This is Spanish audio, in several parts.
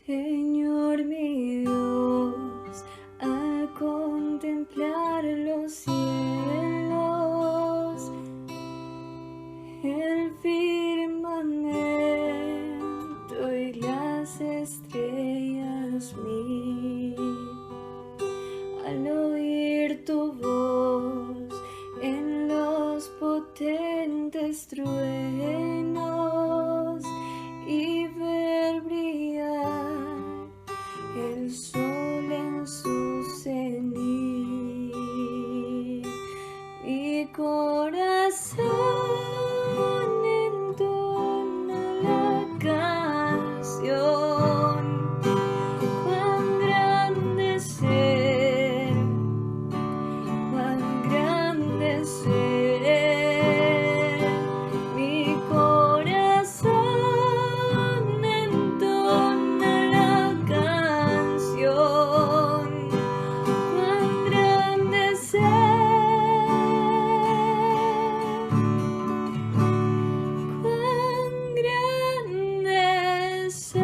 Señor mi Dios, al contemplar los cielos, el firmamento y las estrellas mil, al oír tu voz en los potentes truenos y ver brillar el sol en su cenit, mi corazón entona la canción. Cuán grande ser, cuán grande ser, mi corazón entona la canción. Cuán grande ser, cuán grande ser.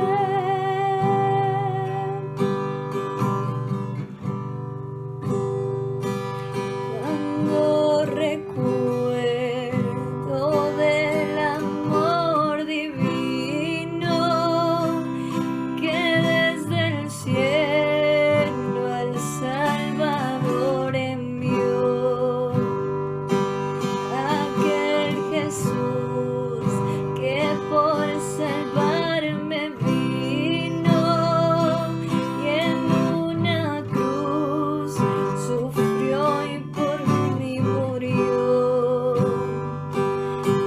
Cuando recuerdo del amor divino que desde el cielo al Salvador envió, aquel Jesús que por salvarme vino y en una cruz sufrió y por mí murió.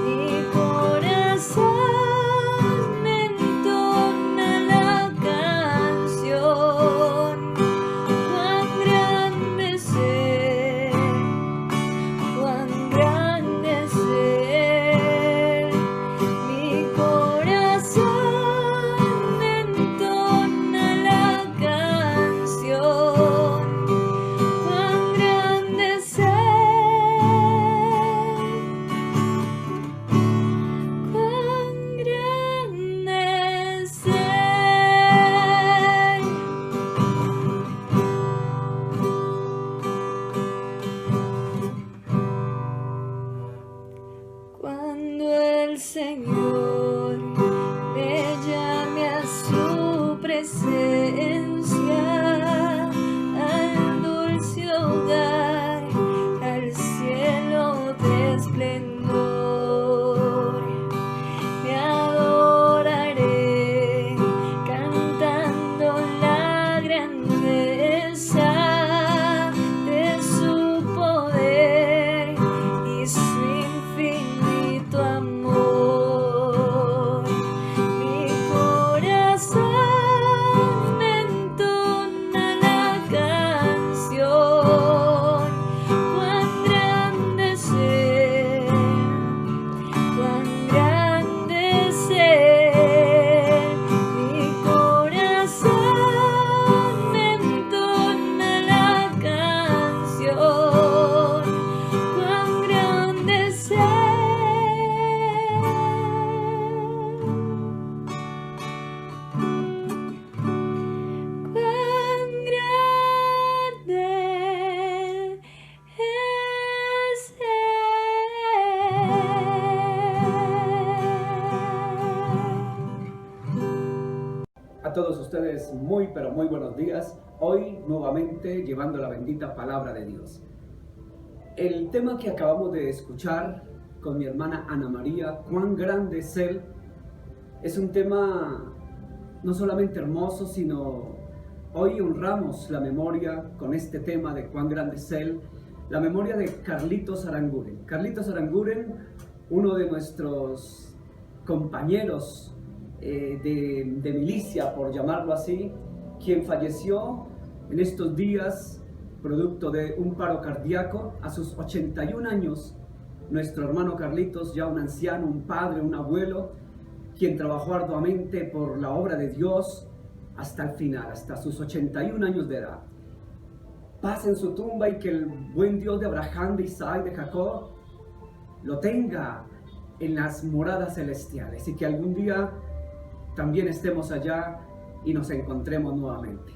Mi corazón entona la canción. Cuán grande ser, cuán grande ser, mi corazón entona la canción. Cuán grande ser, cuán grande ser. Cuando el Señor me llame a su presencia, al dulce hogar, al cielo de esplendor, me adoraré cantando la grandeza de su poder y su infinito amor. Mi corazón entona la canción. Cuán grande ser, cuán grande ser, mi corazón entona la canción. Cuán grande ser, cuán grande es A todos ustedes muy pero muy buenos días. Hoy nuevamente llevando la bendita palabra de Dios. El tema que acabamos de escuchar con mi hermana Ana María, cuán grande es Él, es un tema no solamente hermoso, sino hoy honramos la memoria con este tema de cuán grande es Él, la memoria de Carlitos Aranguren. Carlitos Aranguren, uno de nuestros compañeros de milicia, por llamarlo así, quien falleció en estos días producto de un paro cardíaco a sus 81 años. Nuestro hermano Carlitos, ya un anciano, un padre, un abuelo, quien trabajó arduamente por la obra de Dios hasta el final, hasta sus 81 años de edad. Paz en su tumba y que el buen Dios de Abraham, de Isaac, de Jacob lo tenga en las moradas celestiales y que algún día también estemos allá y nos encontremos nuevamente.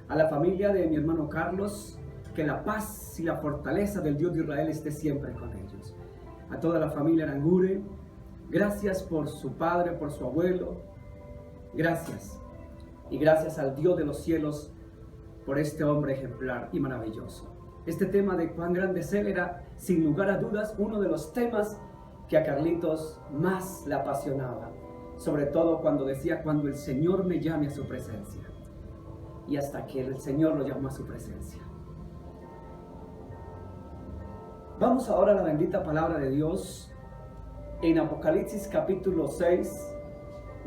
A la familia de mi hermano Carlos, que la paz y la fortaleza del Dios de Israel esté siempre con ellos. A toda la familia Arangure, gracias por su padre, por su abuelo. Gracias. Y gracias al Dios de los cielos por este hombre ejemplar y maravilloso. Este tema de cuán grande es Él era, sin lugar a dudas, uno de los temas que a Carlitos más le apasionaba. Sobre todo cuando decía, cuando el Señor me llame a su presencia. Y hasta que el Señor lo llamó a su presencia. Vamos ahora a la bendita palabra de Dios en Apocalipsis capítulo 6.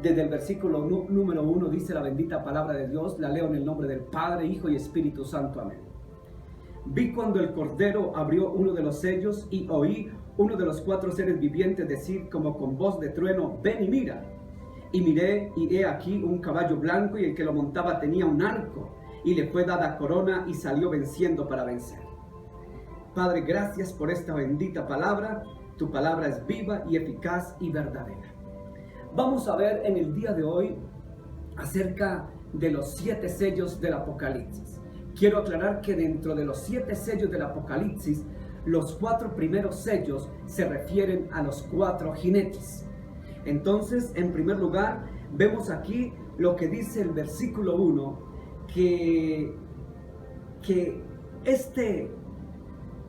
Desde el versículo número 1 dice la bendita palabra de Dios. La leo en el nombre del Padre, Hijo y Espíritu Santo. Amén. Vi cuando el Cordero abrió uno de los sellos y oí uno de los 4 seres vivientes decir como con voz de trueno, ven y mira. Y miré y he aquí un caballo blanco y el que lo montaba tenía un arco y le fue dada corona y salió venciendo para vencer. Padre, gracias por esta bendita palabra. Tu palabra es viva y eficaz y verdadera. Vamos a ver en el día de hoy acerca de los 7 sellos del Apocalipsis. Quiero aclarar que dentro de los 7 sellos del Apocalipsis, los 4 primeros sellos se refieren a los 4 jinetes. Entonces, en primer lugar, vemos aquí lo que dice el versículo 1, que este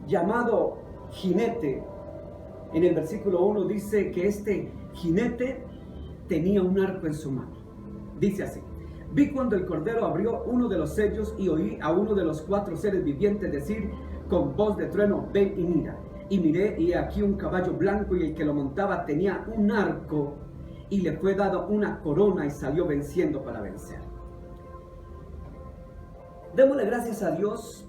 llamado jinete, en el versículo 1 dice que este jinete tenía un arco en su mano. Dice así: vi cuando el Cordero abrió uno de los sellos y oí a uno de los 4 seres vivientes decir con voz de trueno, ven y mira. Y miré y aquí un caballo blanco y el que lo montaba tenía un arco y le fue dado una corona y salió venciendo para vencer. Démosle gracias a Dios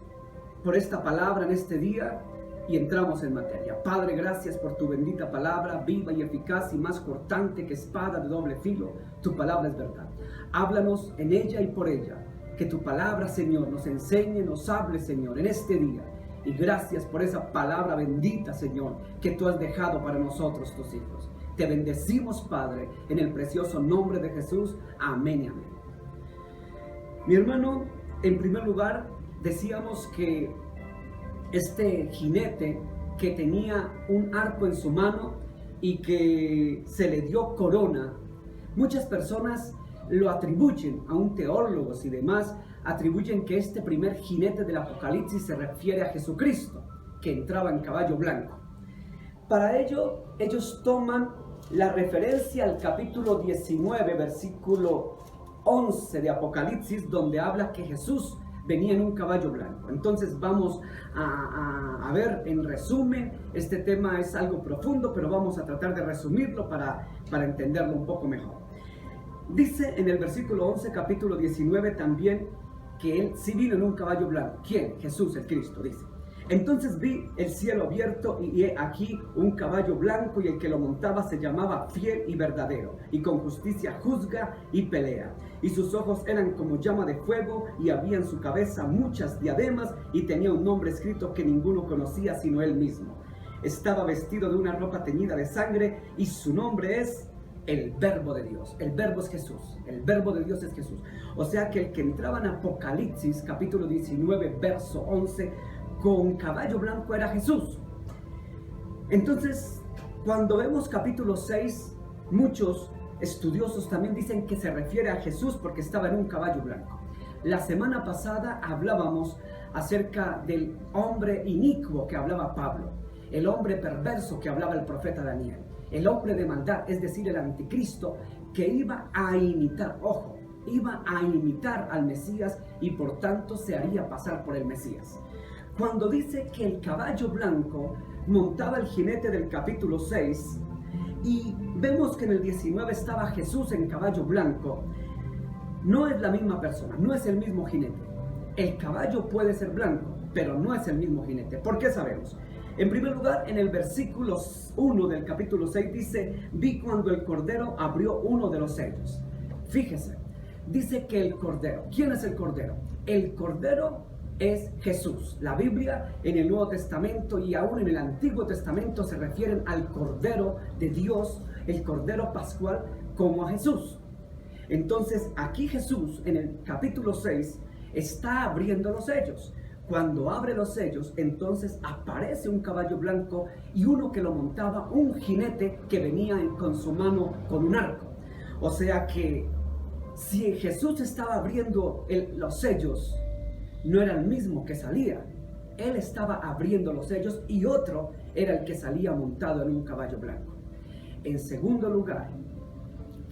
por esta palabra en este día y entramos en materia. Padre, gracias por tu bendita palabra, viva y eficaz y más cortante que espada de doble filo. Tu palabra es verdad. Háblanos en ella y por ella. Que tu palabra, Señor, nos enseñe, nos hable, Señor, en este día. Y gracias por esa palabra bendita, Señor, que tú has dejado para nosotros, tus hijos. Te bendecimos, Padre, en el precioso nombre de Jesús. Amén y amén. Mi hermano, en primer lugar, decíamos que este jinete que tenía un arco en su mano y que se le dio corona, muchas personas lo atribuyen, aún teólogos y demás, atribuyen que este primer jinete del Apocalipsis se refiere a Jesucristo, que entraba en caballo blanco. Para ello, ellos toman la referencia al capítulo 19, versículo 11 de Apocalipsis, donde habla que Jesús venía en un caballo blanco. Entonces vamos a ver en resumen. Este tema es algo profundo, pero vamos a tratar de resumirlo para entenderlo un poco mejor. Dice en el versículo 11, capítulo 19 también, que él sí vino en un caballo blanco. ¿Quién? Jesús el Cristo, dice. Entonces vi el cielo abierto y he aquí un caballo blanco y el que lo montaba se llamaba Fiel y Verdadero y con justicia juzga y pelea. Y sus ojos eran como llama de fuego y había en su cabeza muchas diademas y tenía un nombre escrito que ninguno conocía sino él mismo. Estaba vestido de una ropa teñida de sangre y su nombre es el Verbo de Dios. El Verbo es Jesús. El Verbo de Dios es Jesús. O sea que el que entraba en Apocalipsis capítulo 19 verso 11 con caballo blanco era Jesús. Entonces, cuando vemos capítulo 6, muchos estudiosos también dicen que se refiere a Jesús porque estaba en un caballo blanco. La semana pasada hablábamos acerca del hombre inicuo que hablaba Pablo, el hombre perverso que hablaba el profeta Daniel, el hombre de maldad, es decir, el anticristo que iba a imitar, ojo, iba a imitar al Mesías y por tanto se haría pasar por el Mesías. Cuando dice que el caballo blanco montaba el jinete del capítulo 6 y vemos que en el 19 estaba Jesús en caballo blanco, no es la misma persona, no es el mismo jinete. El caballo puede ser blanco, pero no es el mismo jinete. ¿Por qué sabemos? En primer lugar, en el versículo 1 del capítulo 6 dice, vi cuando el Cordero abrió uno de los sellos. Fíjese, dice que el Cordero, ¿quién es el Cordero? El Cordero es Jesús. La Biblia en el Nuevo Testamento y aún en el Antiguo Testamento se refieren al Cordero de Dios, el Cordero Pascual, como a Jesús. Entonces aquí Jesús en el capítulo 6 está abriendo los sellos. Cuando abre los sellos, entonces aparece un caballo blanco y uno que lo montaba, un jinete que venía con su mano con un arco. O sea que si Jesús estaba abriendo los sellos, no era el mismo que salía. Él estaba abriendo los sellos y otro era el que salía montado en un caballo blanco. En segundo lugar,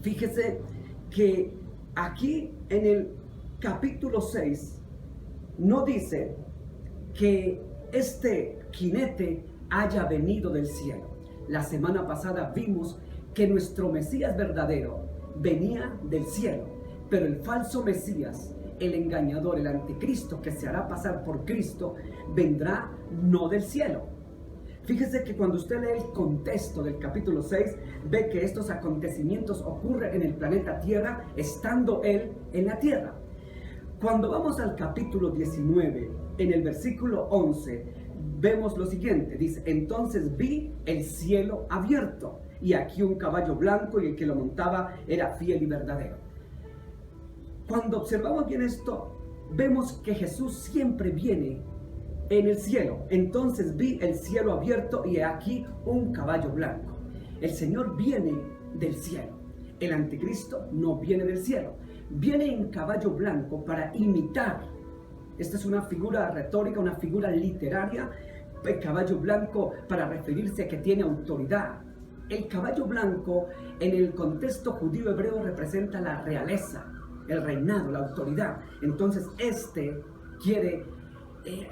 fíjese que aquí en el capítulo 6 no dice que este jinete haya venido del cielo. La semana pasada vimos que nuestro Mesías verdadero venía del cielo, pero el falso Mesías, el engañador, el anticristo que se hará pasar por Cristo, vendrá no del cielo. Fíjese que cuando usted lee el contexto del capítulo 6, ve que estos acontecimientos ocurren en el planeta Tierra, estando Él en la Tierra. Cuando vamos al capítulo 19, en el versículo 11, vemos lo siguiente, dice: entonces vi el cielo abierto, y aquí un caballo blanco, y el que lo montaba era fiel y verdadero. Cuando observamos bien esto, vemos que Jesús siempre viene en el cielo. Entonces vi el cielo abierto, y aquí un caballo blanco. El Señor viene del cielo. El anticristo no viene del cielo. Viene en caballo blanco para imitar. Esta es una figura retórica, una figura literaria. El caballo blanco para referirse a que tiene autoridad. El caballo blanco en el contexto judío hebreo representa la realeza, el reinado, la autoridad. Entonces este quiere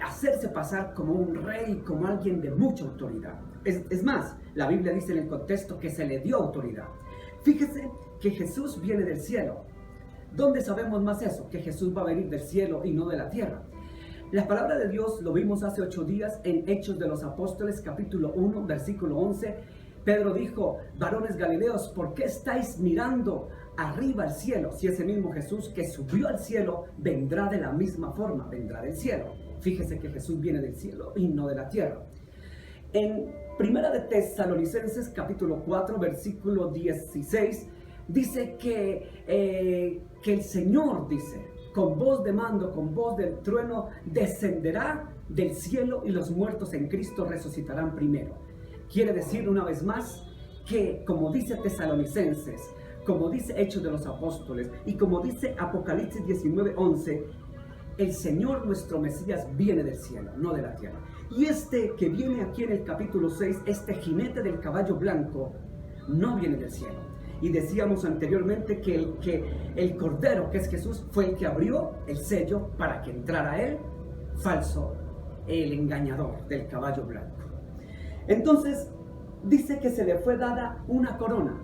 hacerse pasar como un rey, como alguien de mucha autoridad. Es más, la Biblia dice en el contexto que se le dio autoridad. Fíjese que Jesús viene del cielo. ¿Dónde sabemos más eso? Que Jesús va a venir del cielo y no de la tierra. La palabra de Dios lo vimos hace 8 días en Hechos de los Apóstoles, capítulo 1, versículo 11. Pedro dijo: varones galileos, ¿por qué estáis mirando arriba al cielo? Si ese mismo Jesús que subió al cielo vendrá de la misma forma, vendrá del cielo. Fíjese que Jesús viene del cielo y no de la tierra. En Primera de Tesalonicenses, capítulo 4, versículo 16, dice que el Señor, dice, con voz de mando, con voz del trueno, descenderá del cielo y los muertos en Cristo resucitarán primero. Quiere decir una vez más que, como dice Tesalonicenses, como dice Hechos de los Apóstoles y como dice Apocalipsis 19:11, el Señor nuestro Mesías viene del cielo, no de la tierra. Y este que viene aquí en el capítulo 6, este jinete del caballo blanco, no viene del cielo. Y decíamos anteriormente que el Cordero, que es Jesús, fue el que abrió el sello para que entrara él, falso, el engañador del caballo blanco. Entonces, dice que se le fue dada una corona.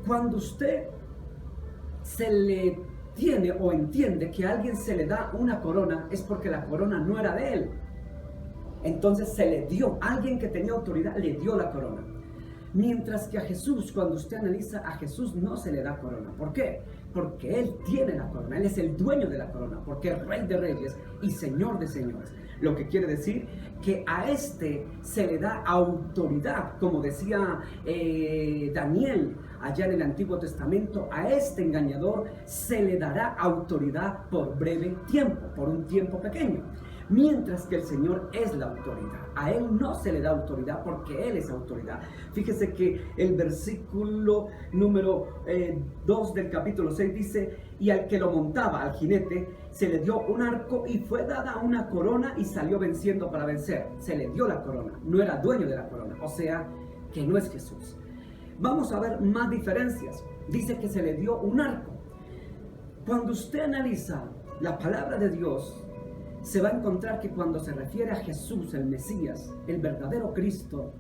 Cuando usted se le tiene o entiende que a alguien se le da una corona, es porque la corona no era de él. Entonces se le dio, alguien que tenía autoridad le dio la corona. Mientras que a Jesús, cuando usted analiza, a Jesús no se le da corona. ¿Por qué? Porque Él tiene la corona, Él es el dueño de la corona, porque es Rey de Reyes y Señor de Señores. Lo que quiere decir que a este se le da autoridad, como decía Daniel allá en el Antiguo Testamento, a este engañador se le dará autoridad por breve tiempo, por un tiempo pequeño. Mientras que el Señor es la autoridad. A Él no se le da autoridad porque Él es autoridad. Fíjese que el versículo número 2 del capítulo 6 dice: y al que lo montaba, al jinete, se le dio un arco y fue dada una corona y salió venciendo para vencer. Se le dio la corona, no era dueño de la corona, o sea que no es Jesús. Vamos a ver más diferencias. Dice que se le dio un arco. Cuando usted analiza la palabra de Dios, se va a encontrar que cuando se refiere a Jesús, el Mesías, el verdadero Cristo,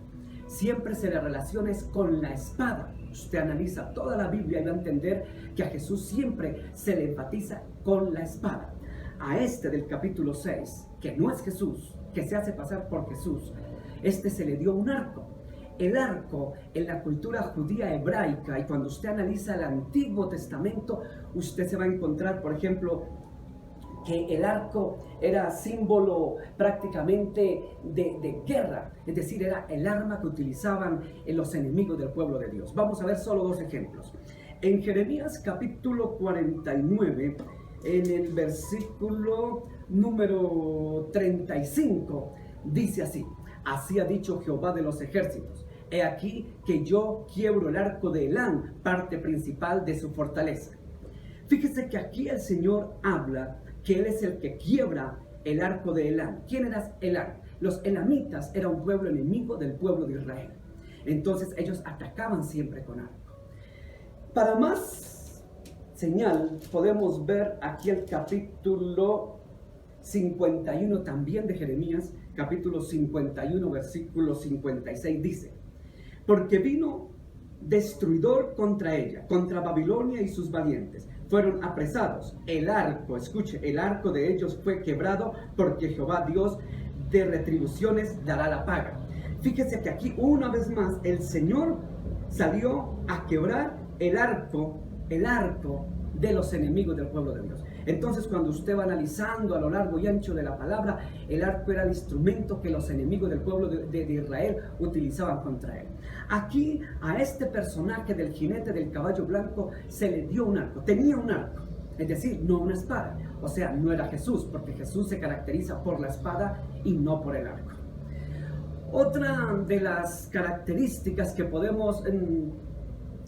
siempre se le relaciona con la espada. Usted analiza toda la Biblia y va a entender que a Jesús siempre se le enfatiza con la espada. A este del capítulo 6, que no es Jesús, que se hace pasar por Jesús, este se le dio un arco. El arco en la cultura judía hebraica, y cuando usted analiza el Antiguo Testamento, usted se va a encontrar, por ejemplo, que el arco era símbolo prácticamente de guerra, es decir, era el arma que utilizaban los enemigos del pueblo de Dios. Vamos a ver solo 2 ejemplos. En Jeremías capítulo 49, en el versículo número 35, dice así: así ha dicho Jehová de los ejércitos, he aquí que yo quiebro el arco de Elán, parte principal de su fortaleza. Fíjese que aquí el Señor habla que Él es el que quiebra el arco de Elán. ¿Quién era Elán? Los elamitas era un pueblo enemigo del pueblo de Israel. Entonces ellos atacaban siempre con arco. Para más señal podemos ver aquí el capítulo 51 también de Jeremías, capítulo 51, versículo 56, dice: porque vino destruidor contra ella, contra Babilonia y sus valientes. Fueron apresados. El arco, escuche, el arco de ellos fue quebrado, porque Jehová Dios de retribuciones dará la paga. Fíjese que aquí una vez más el Señor salió a quebrar el arco de los enemigos del pueblo de Dios. Entonces, cuando usted va analizando a lo largo y ancho de la palabra, el arco era el instrumento que los enemigos del pueblo de Israel utilizaban contra él. Aquí a este personaje del jinete del caballo blanco se le dio un arco, tenía un arco, es decir, no una espada. O sea, no era Jesús, porque Jesús se caracteriza por la espada y no por el arco. Otra de las características que podemos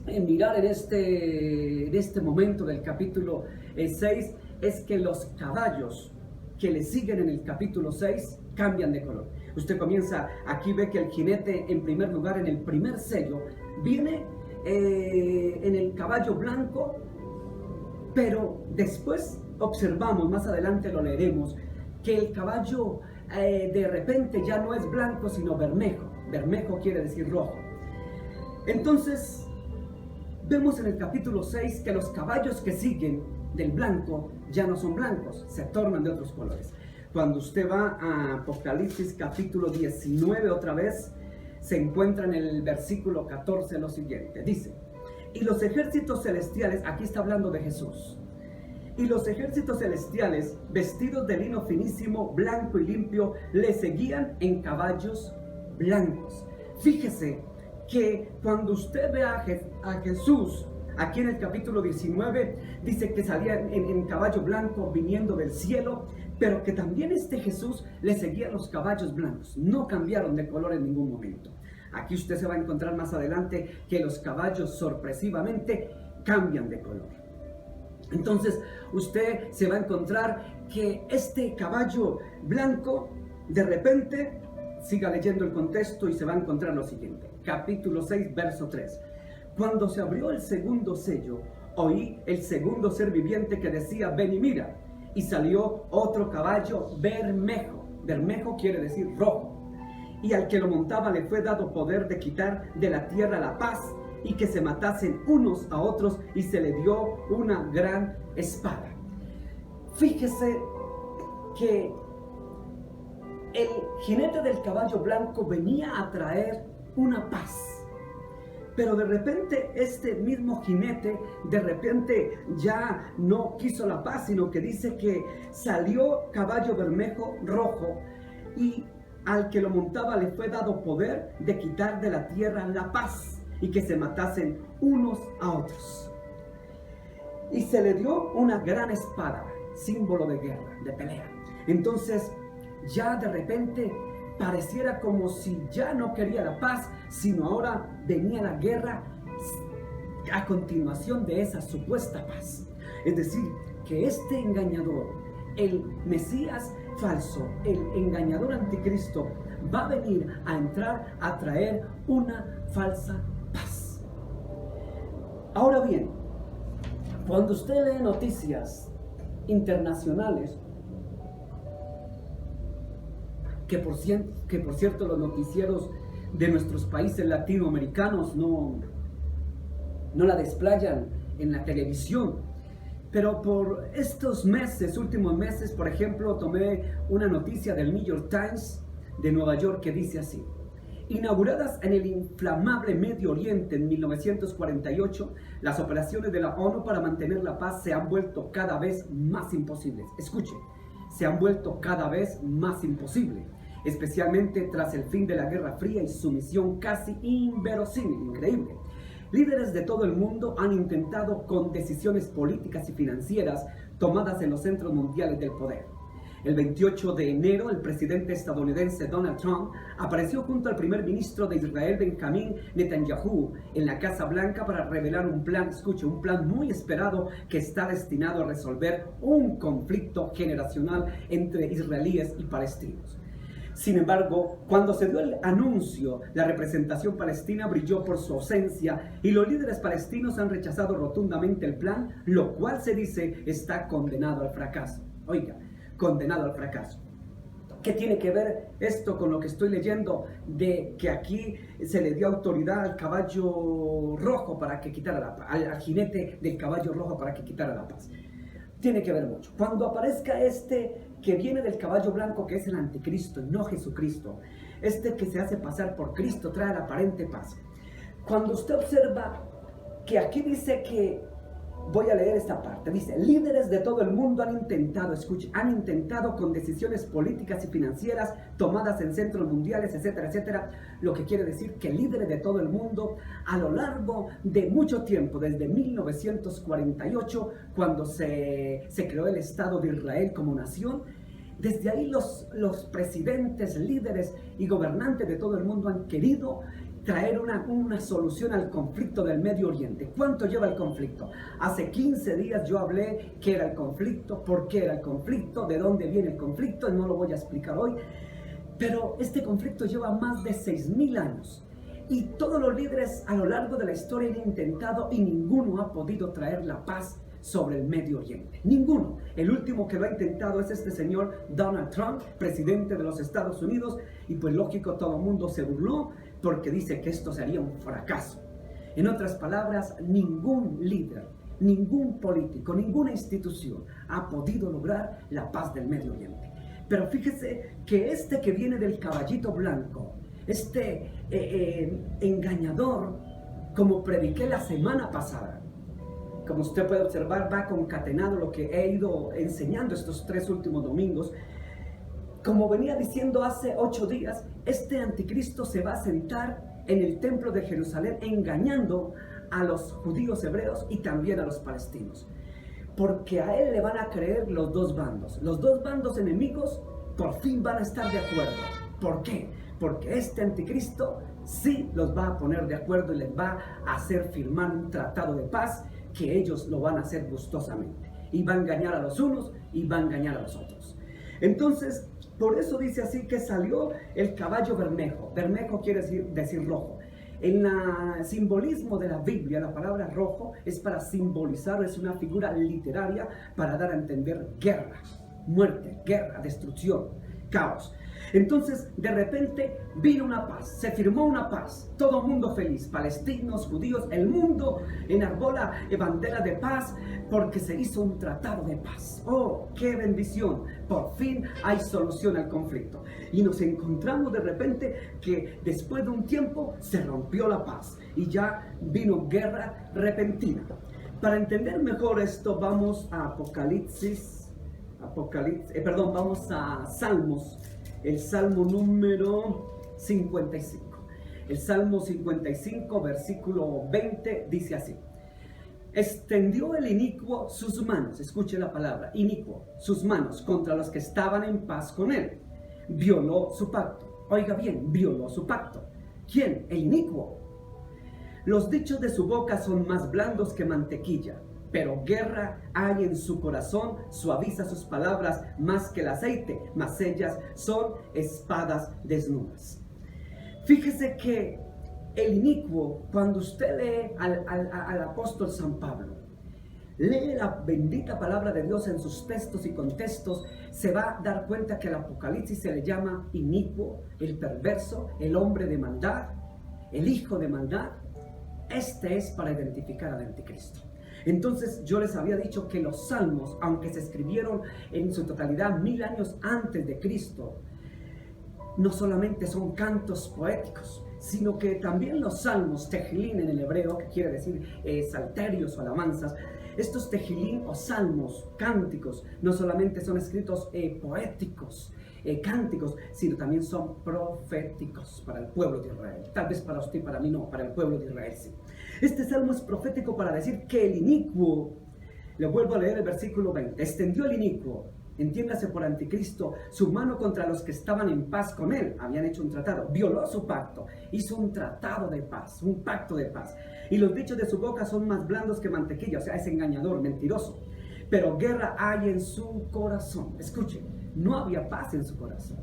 mirar en este momento del capítulo 6 es que los caballos que le siguen en el capítulo 6 cambian de color. Usted comienza, aquí ve que el jinete en primer lugar, en el primer sello, viene en el caballo blanco, pero después observamos, más adelante lo leeremos, que el caballo de repente ya no es blanco sino bermejo. Bermejo quiere decir rojo. Entonces vemos en el capítulo 6 que los caballos que siguen del blanco ya no son blancos, se tornan de otros colores. Cuando usted va a Apocalipsis capítulo 19 otra vez, se encuentra en el versículo 14 lo siguiente, dice: y los ejércitos celestiales, aquí está hablando de Jesús, y los ejércitos celestiales, vestidos de lino finísimo, blanco y limpio, le seguían en caballos blancos. Fíjese que cuando usted ve a Jesús, aquí en el capítulo 19, dice que salía en caballo blanco viniendo del cielo, pero que también este Jesús le seguía los caballos blancos. No cambiaron de color en ningún momento. Aquí usted se va a encontrar más adelante que los caballos sorpresivamente cambian de color. Entonces usted se va a encontrar que este caballo blanco, de repente, siga leyendo el contexto y se va a encontrar lo siguiente. Capítulo 6, verso 3. Cuando se abrió el segundo sello, oí el segundo ser viviente que decía: ven y mira. Y salió otro caballo bermejo. Bermejo quiere decir rojo. Y al que lo montaba le fue dado poder de quitar de la tierra la paz, y que se matasen unos a otros, y se le dio una gran espada. Fíjese que el jinete del caballo blanco venía a traer una paz. Pero de repente este mismo jinete de repente ya no quiso la paz, sino que dice que salió caballo bermejo rojo, y al que lo montaba le fue dado poder de quitar de la tierra la paz, y que se matasen unos a otros. Y se le dio una gran espada, símbolo de guerra, de pelea. Entonces ya de repente pareciera como si ya no quería la paz, sino ahora venía la guerra a continuación de esa supuesta paz. Es decir, que este engañador, el Mesías falso, el engañador anticristo, va a venir a entrar a traer una falsa paz. Ahora bien, cuando usted lee noticias internacionales, que por cierto los noticieros de nuestros países latinoamericanos no la desplayan en la televisión, pero por estos últimos meses, por ejemplo, tomé una noticia del New York Times de Nueva York que dice así: inauguradas en el inflamable Medio Oriente en 1948, las operaciones de la ONU para mantener la paz se han vuelto cada vez más imposibles. Escuche, se han vuelto cada vez más imposibles, especialmente tras el fin de la Guerra Fría y su misión casi inverosímil, increíble. Líderes de todo el mundo han intentado con decisiones políticas y financieras tomadas en los centros mundiales del poder. El 28 de enero, el presidente estadounidense Donald Trump apareció junto al primer ministro de Israel, Benjamín Netanyahu, en la Casa Blanca para revelar un plan, escuche, un plan muy esperado que está destinado a resolver un conflicto generacional entre israelíes y palestinos. Sin embargo, cuando se dio el anuncio, la representación palestina brilló por su ausencia y los líderes palestinos han rechazado rotundamente el plan, lo cual se dice está condenado al fracaso. Oiga, condenado al fracaso. ¿Qué tiene que ver esto con lo que estoy leyendo de que aquí se le dio autoridad al caballo rojo para que quitara la paz, al jinete del caballo rojo para que quitara la paz? Tiene que ver mucho. Cuando aparezca este que viene del caballo blanco, que es el anticristo y no Jesucristo, este que se hace pasar por Cristo, trae la aparente paz. Cuando usted observa que aquí dice que, voy a leer esta parte, dice, líderes de todo el mundo han intentado, escuche, han intentado con decisiones políticas y financieras tomadas en centros mundiales, etcétera, etcétera, lo que quiere decir que líderes de todo el mundo a lo largo de mucho tiempo, desde 1948, cuando se creó el Estado de Israel como nación, desde ahí los presidentes, líderes y gobernantes de todo el mundo han querido traer una solución al conflicto del Medio Oriente. ¿Cuánto lleva el conflicto? Hace 15 días yo hablé qué era el conflicto, por qué era el conflicto, de dónde viene el conflicto, y no lo voy a explicar hoy. Pero este conflicto lleva más de 6.000 años. Y todos los líderes a lo largo de la historia han intentado y ninguno ha podido traer la paz sobre el Medio Oriente. Ninguno. El último que lo ha intentado es este señor Donald Trump, presidente de los Estados Unidos, y pues lógico todo el mundo se burló porque dice que esto sería un fracaso. En otras palabras, ningún líder, ningún político, ninguna institución ha podido lograr la paz del Medio Oriente. Pero fíjese que este que viene del caballito blanco, este engañador, como prediqué la semana pasada, como usted puede observar, va concatenado lo que he ido enseñando estos 3 últimos domingos. Como venía diciendo hace 8 días, este anticristo se va a sentar en el templo de Jerusalén engañando a los judíos hebreos y también a los palestinos. Porque a él le van a creer los dos bandos. Los dos bandos enemigos por fin van a estar de acuerdo. ¿Por qué? Porque este anticristo sí los va a poner de acuerdo y les va a hacer firmar un tratado de paz que ellos lo van a hacer gustosamente. Y va a engañar a los unos y va a engañar a los otros. Entonces, por eso dice así que salió el caballo bermejo. Bermejo quiere decir rojo. En el simbolismo de la Biblia, la palabra rojo es para simbolizar, es una figura literaria para dar a entender guerra, muerte, guerra, destrucción, caos. Entonces, de repente, vino una paz, se firmó una paz, todo el mundo feliz, palestinos, judíos, el mundo enarbola bandera de paz porque se hizo un tratado de paz. ¡Oh, qué bendición! Por fin hay solución al conflicto. Y nos encontramos de repente que después de un tiempo se rompió la paz y ya vino guerra repentina. Para entender mejor esto, vamos a vamos a Salmos. El Salmo número 55. El Salmo 55, versículo 20, dice así. Extendió el inicuo sus manos, escuche la palabra, inicuo, sus manos contra los que estaban en paz con él. Violó su pacto. Oiga bien, violó su pacto. ¿Quién? El inicuo. Los dichos de su boca son más blandos que mantequilla, pero guerra hay en su corazón, suaviza sus palabras más que el aceite, mas ellas son espadas desnudas. Fíjese que el inicuo, cuando usted lee al apóstol San Pablo, lee la bendita palabra de Dios en sus textos y contextos, se va a dar cuenta que el Apocalipsis se le llama inicuo, el perverso, el hombre de maldad, el hijo de maldad. Este es para identificar al anticristo. Entonces yo les había dicho que los salmos, aunque se escribieron en su totalidad 1000 años antes de Cristo, no solamente son cantos poéticos, sino que también los salmos, tejilín en el hebreo, que quiere decir salterios o alabanzas, estos tejilín o salmos, cánticos, no solamente son escritos poéticos, cánticos, sino también son proféticos para el pueblo de Israel. Tal vez para usted y para mí no, para el pueblo de Israel sí. Este salmo es profético para decir que el inicuo, le vuelvo a leer el versículo 20, extendió el inicuo, entiéndase por anticristo, su mano contra los que estaban en paz con él, habían hecho un tratado, violó su pacto, hizo un tratado de paz, un pacto de paz. Y los dichos de su boca son más blandos que mantequilla, o sea, es engañador, mentiroso. Pero guerra hay en su corazón. Escuchen, no había paz en su corazón,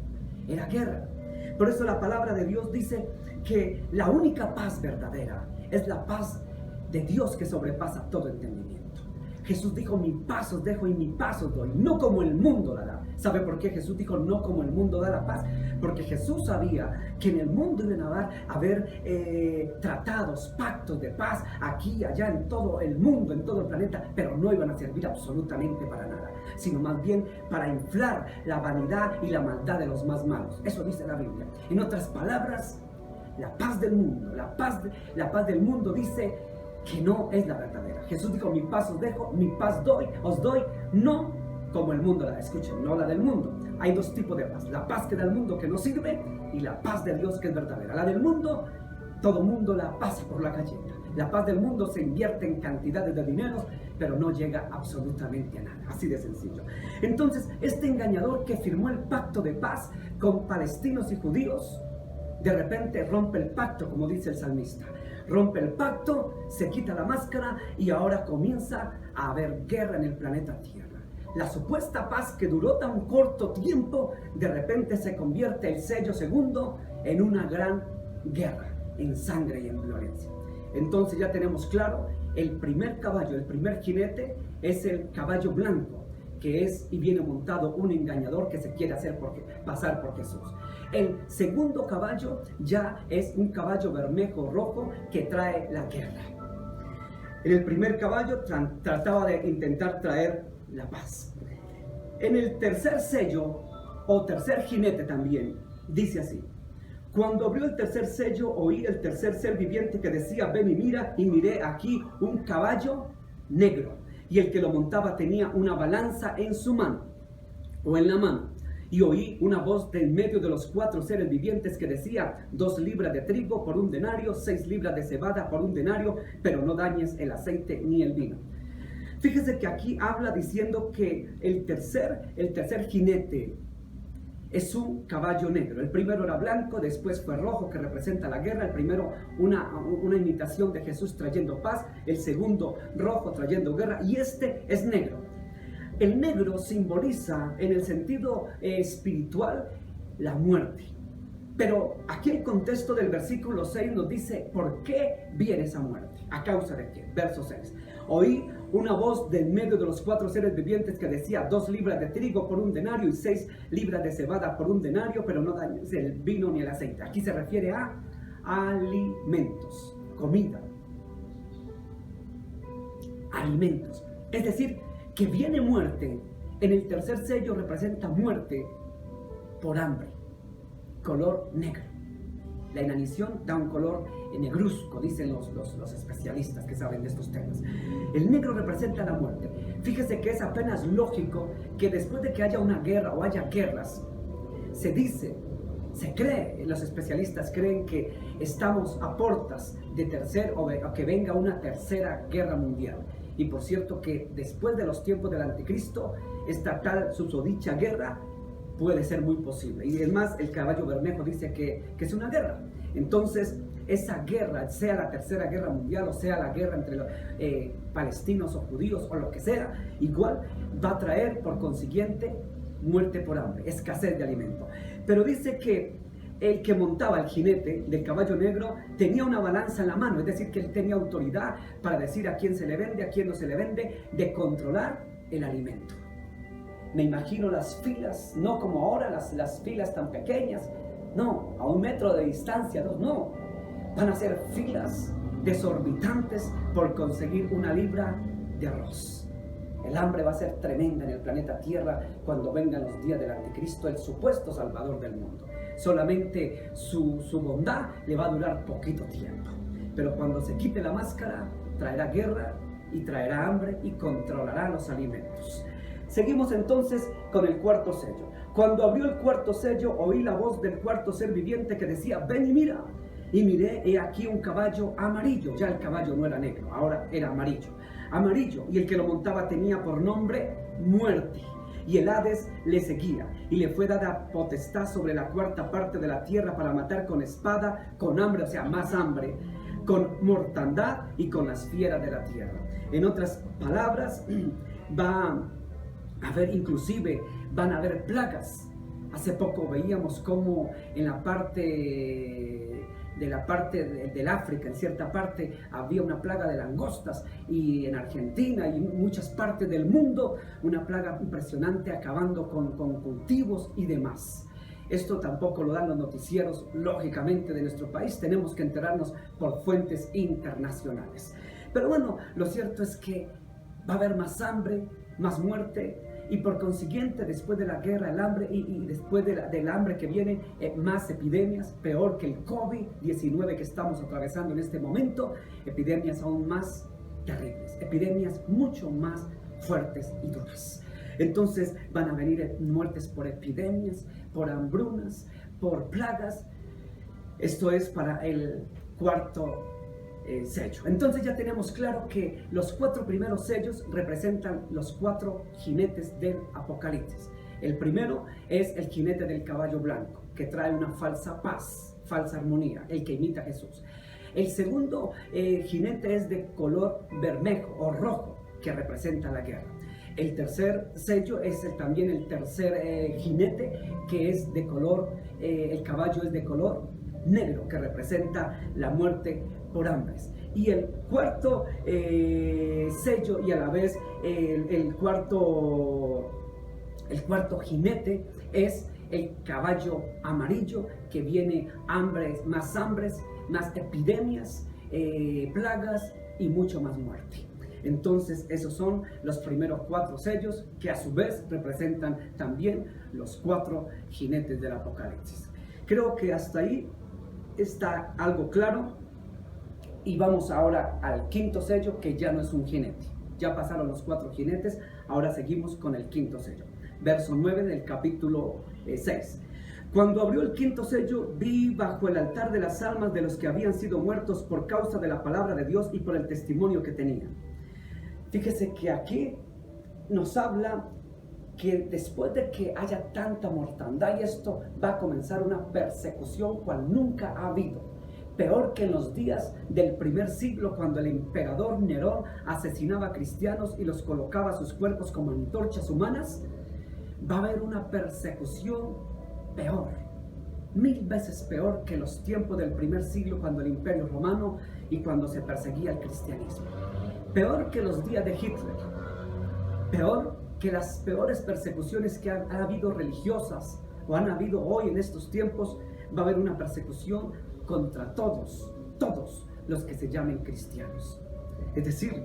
era guerra. Por eso la palabra de Dios dice que la única paz verdadera es la paz de Dios que sobrepasa todo entendimiento. Jesús dijo, mi paz os dejo y mi paz os doy, no como el mundo la da. ¿Sabe por qué Jesús dijo no como el mundo da la paz? Porque Jesús sabía que en el mundo iban a haber tratados, pactos de paz, aquí, allá, en todo el mundo, en todo el planeta, pero no iban a servir absolutamente para nada, sino más bien para inflar la vanidad y la maldad de los más malos. Eso dice la Biblia. En otras palabras, la paz del mundo, la paz del mundo dice que no es la verdadera. Jesús dijo, mi paz os dejo, mi paz os doy, no como el mundo la da. Escuchen, no la del mundo. Hay dos tipos de paz, la paz que da el mundo que no sirve y la paz de Dios que es verdadera. La del mundo, todo mundo la pasa por la galleta. La paz del mundo se invierte en cantidades de dinero, pero no llega absolutamente a nada, así de sencillo. Entonces, este engañador que firmó el pacto de paz con palestinos y judíos, de repente rompe el pacto, como dice el salmista. Rompe el pacto, se quita la máscara y ahora comienza a haber guerra en el planeta Tierra. La supuesta paz que duró tan corto tiempo, de repente se convierte el sello segundo en una gran guerra, en sangre y en violencia. Entonces ya tenemos claro, el primer caballo, el primer jinete es el caballo blanco, que es y viene montado un engañador que se quiere pasar por Jesús. El segundo caballo ya es un caballo bermejo rojo que trae la guerra. En el primer caballo trataba de intentar traer la paz. En el tercer sello, o tercer jinete también, dice así: cuando abrió el tercer sello, oí el tercer ser viviente que decía, ven y mira, y miré aquí un caballo negro, y el que lo montaba tenía una balanza en su mano, o en la mano. Y oí una voz de en medio de los cuatro seres vivientes que decía, 2 libras de trigo por 1 denario, 6 libras de cebada por 1 denario, pero no dañes el aceite ni el vino. Fíjese que aquí habla diciendo que el tercer jinete es un caballo negro. El primero era blanco, después fue rojo, que representa la guerra. El primero una imitación de Jesús trayendo paz, el segundo rojo trayendo guerra, y este es negro. El negro simboliza en el sentido espiritual la muerte. Pero aquí el contexto del versículo 6 nos dice por qué viene esa muerte. ¿A causa de qué? Verso 6. Oí una voz de en medio de los 4 seres vivientes que decía, 2 libras de trigo por 1 denario y 6 libras de cebada por 1 denario, pero no dañes el vino ni el aceite. Aquí se refiere a alimentos, comida. Alimentos. Es decir, que viene muerte. En el tercer sello representa muerte por hambre, color negro. La inanición da un color negruzco, dicen los especialistas que saben de estos temas. El negro representa la muerte. Fíjese que es apenas lógico que después de que haya una guerra o haya guerras, se cree, los especialistas creen que estamos a puertas de que venga una tercera guerra mundial. Y por cierto que después de los tiempos del anticristo, esta tal susodicha guerra puede ser muy posible. Y además el caballo bermejo dice que es una guerra. Entonces esa guerra, sea la tercera guerra mundial o sea la guerra entre los palestinos o judíos o lo que sea, igual va a traer por consiguiente muerte por hambre, escasez de alimento. Pero dice que el que montaba el jinete del caballo negro tenía una balanza en la mano, es decir, que él tenía autoridad para decir a quién se le vende, a quién no se le vende, de controlar el alimento. Me imagino las filas, no como ahora, las filas tan pequeñas, no, a 1 metro de distancia, no, van a ser filas desorbitantes por conseguir 1 libra de arroz. El hambre va a ser tremenda en el planeta Tierra cuando vengan los días del anticristo, el supuesto salvador del mundo. Solamente su bondad le va a durar poquito tiempo. Pero cuando se quite la máscara, traerá guerra y traerá hambre y controlará los alimentos. Seguimos entonces con el cuarto sello. Cuando abrió el cuarto sello, oí la voz del cuarto ser viviente que decía: ven y mira. Y miré, he aquí un caballo amarillo. Ya el caballo no era negro, ahora era amarillo. Amarillo, y el que lo montaba tenía por nombre Muerte. Y el Hades le seguía, y le fue dada potestad sobre la cuarta parte de la tierra para matar con espada, con hambre, o sea, más hambre, con mortandad y con las fieras de la tierra. En otras palabras, va a haber, inclusive, van a haber plagas. Hace poco veíamos cómo en la parte del África, en cierta parte, había una plaga de langostas, y en Argentina y en muchas partes del mundo, una plaga impresionante acabando con cultivos y demás. Esto tampoco lo dan los noticieros, lógicamente, de nuestro país. Tenemos que enterarnos por fuentes internacionales. Pero bueno, lo cierto es que va a haber más hambre, más muerte, y por consiguiente, después de la guerra, el hambre, y después del hambre que viene, más epidemias, peor que el COVID-19 que estamos atravesando en este momento, epidemias aún más terribles, epidemias mucho más fuertes y duras. Entonces van a venir muertes por epidemias, por hambrunas, por plagas. Esto es para el cuarto sello. Entonces ya tenemos claro que los 4 primeros sellos representan los 4 jinetes del Apocalipsis. El primero es el jinete del caballo blanco, que trae una falsa paz, falsa armonía, el que imita a Jesús. El segundo jinete es de color bermejo o rojo, que representa la guerra. El tercer sello es también el tercer jinete, que es de color, el caballo es de color negro, que representa la muerte por hambres. Y el cuarto sello, y a la vez el cuarto jinete, es el caballo amarillo, que viene hambres, más epidemias, plagas y mucho más muerte. Entonces esos son los primeros 4 sellos, que a su vez representan también los 4 jinetes del Apocalipsis. Creo que hasta ahí está algo claro. Y vamos ahora al quinto sello, que ya no es un jinete. Ya pasaron los 4 jinetes, ahora seguimos con el quinto sello. Verso 9 del capítulo 6. Cuando abrió el quinto sello, vi bajo el altar de las almas de los que habían sido muertos por causa de la palabra de Dios y por el testimonio que tenían. Fíjese que aquí nos habla que después de que haya tanta mortandad y esto, va a comenzar una persecución cual nunca ha habido. Peor que en los días del primer siglo, cuando el emperador Nerón asesinaba a cristianos y los colocaba sus cuerpos como antorchas humanas. Va a haber una persecución peor, 1000 veces peor que los tiempos del primer siglo, cuando el imperio romano y cuando se perseguía el cristianismo. Peor que los días de Hitler, peor que las peores persecuciones que ha habido religiosas o han habido hoy en estos tiempos. Va a haber una persecución contra todos los que se llamen cristianos. Es decir,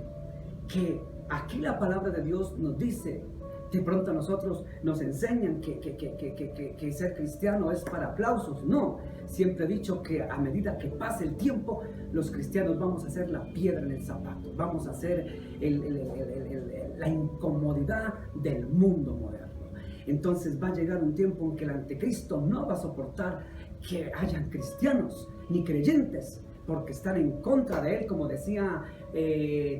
que aquí la palabra de Dios nos dice, de pronto a nosotros nos enseñan que ser cristiano es para aplausos. No, siempre he dicho que a medida que pase el tiempo, los cristianos vamos a ser la piedra en el zapato, vamos a ser la incomodidad del mundo moderno. Entonces va a llegar un tiempo en que el anticristo no va a soportar que hayan cristianos ni creyentes, porque están en contra de él, como decía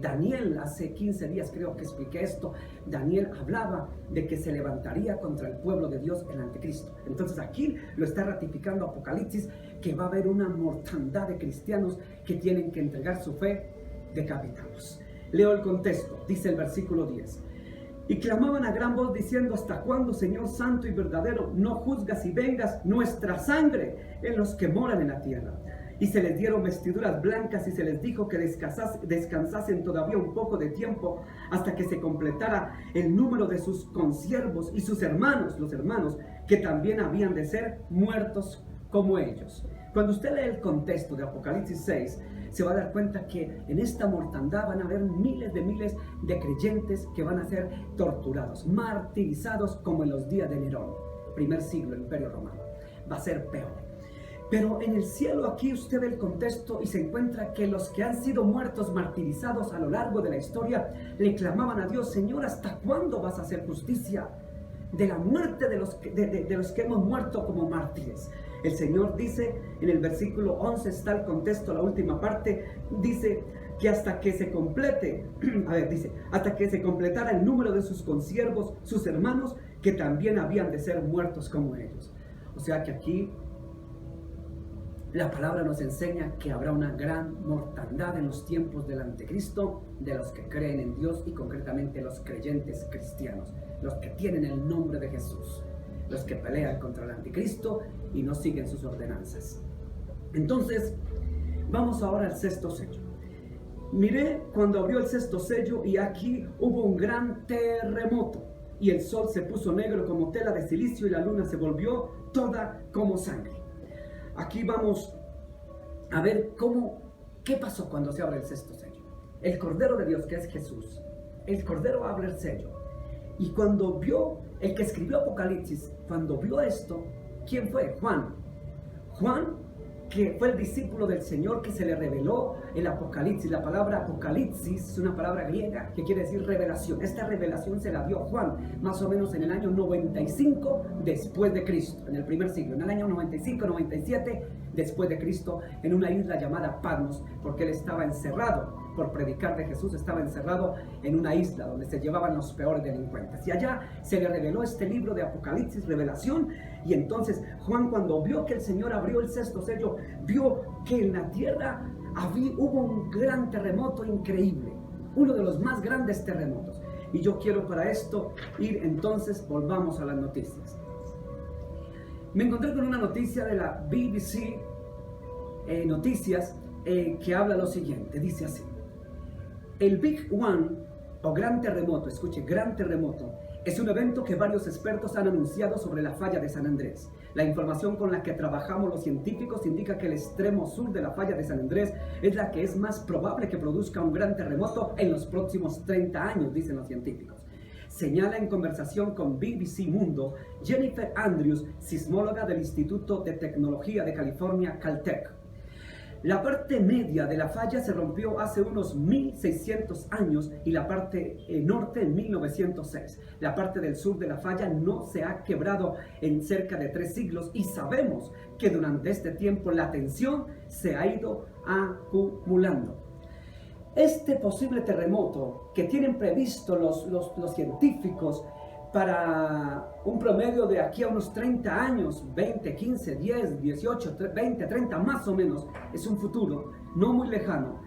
Daniel. Hace 15 días creo que expliqué esto. Daniel hablaba de que se levantaría contra el pueblo de Dios el anticristo. Entonces aquí lo está ratificando Apocalipsis, que va a haber una mortandad de cristianos que tienen que entregar su fe decapitados. Leo el contexto, dice el versículo 10. Y clamaban a gran voz diciendo: ¿hasta cuándo, Señor santo y verdadero, no juzgas y vengas nuestra sangre en los que moran en la tierra? Y se les dieron vestiduras blancas y se les dijo que descansasen todavía un poco de tiempo hasta que se completara el número de sus consiervos y sus hermanos, los hermanos que también habían de ser muertos como ellos. Cuando usted lee el contexto de Apocalipsis 6, se va a dar cuenta que en esta mortandad van a haber miles de creyentes que van a ser torturados, martirizados, como en los días de Nerón, primer siglo, el imperio romano. Va a ser peor. Pero en el cielo aquí usted ve el contexto y se encuentra que los que han sido muertos, martirizados a lo largo de la historia, le clamaban a Dios: Señor, ¿hasta cuándo vas a hacer justicia de la muerte de los que hemos muerto como mártires? El Señor dice, en el versículo 11 está el contexto, la última parte, dice que hasta que se complete, hasta que se completara el número de sus consiervos, sus hermanos, que también habían de ser muertos como ellos. O sea que aquí la palabra nos enseña que habrá una gran mortandad en los tiempos del anticristo de los que creen en Dios, y concretamente los creyentes cristianos, los que tienen el nombre de Jesús, los que pelean contra el anticristo y no siguen sus ordenanzas. Entonces, vamos ahora al sexto sello. Miré cuando abrió el sexto sello, y aquí hubo un gran terremoto, y el sol se puso negro como tela de silicio, y la luna se volvió toda como sangre. Aquí vamos a ver qué pasó cuando se abre el sexto sello. El Cordero de Dios, que es Jesús, el Cordero abre el sello. Y cuando vio, el que escribió Apocalipsis, cuando vio esto, ¿quién fue? Juan, que fue el discípulo del Señor, que se le reveló el Apocalipsis. La palabra Apocalipsis es una palabra griega que quiere decir revelación. Esta revelación se la dio Juan más o menos en el año 95 después de Cristo, en el primer siglo, en el año 95-97 después de Cristo, en una isla llamada Patmos, porque él estaba encerrado por predicar de Jesús, estaba encerrado en una isla donde se llevaban los peores delincuentes. Y allá se le reveló este libro de Apocalipsis, revelación. Y entonces Juan, cuando vio que el Señor abrió el sexto sello, vio que en la tierra hubo un gran terremoto increíble, uno de los más grandes terremotos. Y yo quiero para esto entonces, volvamos a las noticias. Me encontré con una noticia de la BBC Noticias que habla lo siguiente, dice así: el Big One, o gran terremoto, escuche, gran terremoto, es un evento que varios expertos han anunciado sobre la falla de San Andrés. La información con la que trabajamos los científicos indica que el extremo sur de la falla de San Andrés es la que es más probable que produzca un gran terremoto en los próximos 30 años, dicen los científicos. Señala en conversación con BBC Mundo Jennifer Andrews, sismóloga del Instituto de Tecnología de California, Caltech. La parte media de la falla se rompió hace unos 1600 años y la parte norte en 1906. La parte del sur de la falla no se ha quebrado en cerca de 3 siglos, y sabemos que durante este tiempo la tensión se ha ido acumulando. Este posible terremoto que tienen previsto los científicos para un promedio de aquí a unos 30 años, 20, 15, 10, 18, 20, 30 más o menos, es un futuro no muy lejano.